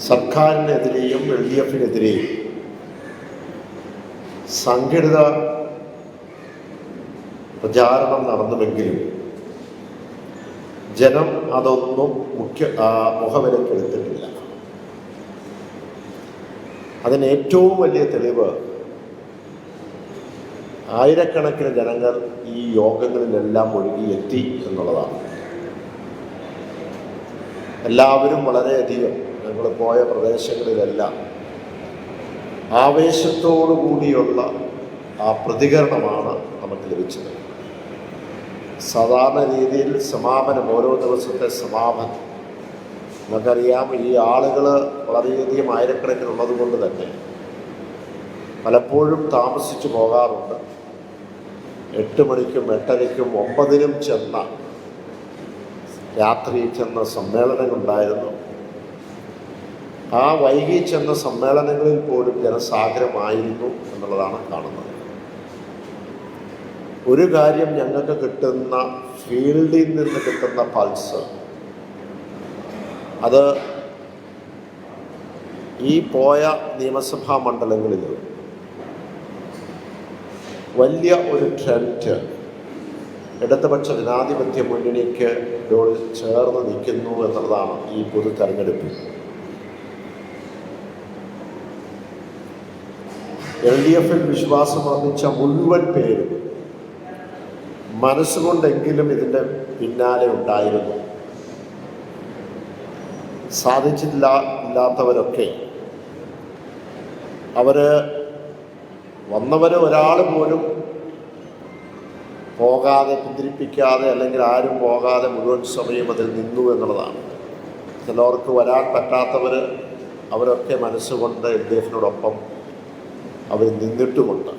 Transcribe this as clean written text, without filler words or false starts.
സർക്കാരിനെതിരെയും LDFനെതിരെയും സംഘടിത പ്രചാരണം നടന്നുവെങ്കിലും ജനം അതൊന്നും മുഖവിലക്കെടുത്തിട്ടില്ല. അതിന് ഏറ്റവും വലിയ തെളിവ് ആയിരക്കണക്കിന് ജനങ്ങൾ ഈ യോഗങ്ങളിലെല്ലാം ഒഴുകിയെത്തി എന്നുള്ളതാണ്. എല്ലാവരും വളരെയധികം ഞങ്ങൾ പോയ പ്രദേശങ്ങളിലെല്ലാം ആവേശത്തോടു കൂടിയുള്ള ആ പ്രതികരണമാണ് നമുക്ക് ലഭിച്ചത്. സാധാരണ രീതിയിൽ സമാപനം, ഓരോ ദിവസത്തെ സമാപനം നമുക്കറിയാം, ഈ ആളുകൾ വളരെയധികം ആയിരക്കണക്കിനുള്ളത് കൊണ്ട് തന്നെ പലപ്പോഴും താമസിച്ചു പോകാറുണ്ട്. 8 മണിക്കും 8:30ക്കും 9-നും ചെന്ന രാത്രി ചെന്ന സമ്മേളനങ്ങളുണ്ടായിരുന്നു. ആ വൈകി ചെന്ന സമ്മേളനങ്ങളിൽ പോലും ജനസാഗരമായിരുന്നു എന്നുള്ളതാണ് കാണുന്നത്. ഒരു കാര്യം, ഞങ്ങൾക്ക് കിട്ടുന്ന ഫീൽഡിൽ നിന്ന് കിട്ടുന്ന പൾസ്, അത് ഈ പോയ നിയമസഭാ മണ്ഡലങ്ങളിൽ വലിയ ഒരു ട്രെൻഡ് ഇടതുപക്ഷ ജനാധിപത്യ മുന്നണിക്ക് ചേർന്ന് നിൽക്കുന്നു എന്നുള്ളതാണ്. ഈ പൊതു തെരഞ്ഞെടുപ്പിൽ LDFൽ വിശ്വാസം അർപ്പിച്ച മുഴുവൻ പേരും മനസ്സുകൊണ്ടെങ്കിലും ഇതിൻ്റെ പിന്നാലെ ഉണ്ടായിരുന്നു. ഇല്ലാത്തവരൊക്കെ വന്നവർ ഒരാൾ പോലും പോകാതെ, പിന്തിരിപ്പിക്കാതെ, അല്ലെങ്കിൽ ആരും പോകാതെ മുഴുവൻ സമയം അതിൽ നിന്നു എന്നുള്ളതാണ്. ചിലർക്ക് വരാൻ പറ്റാത്തവർ, അവരൊക്കെ മനസ്സുകൊണ്ട് LDFനോടൊപ്പം അവർ നിന്നിട്ടുമുണ്ട്.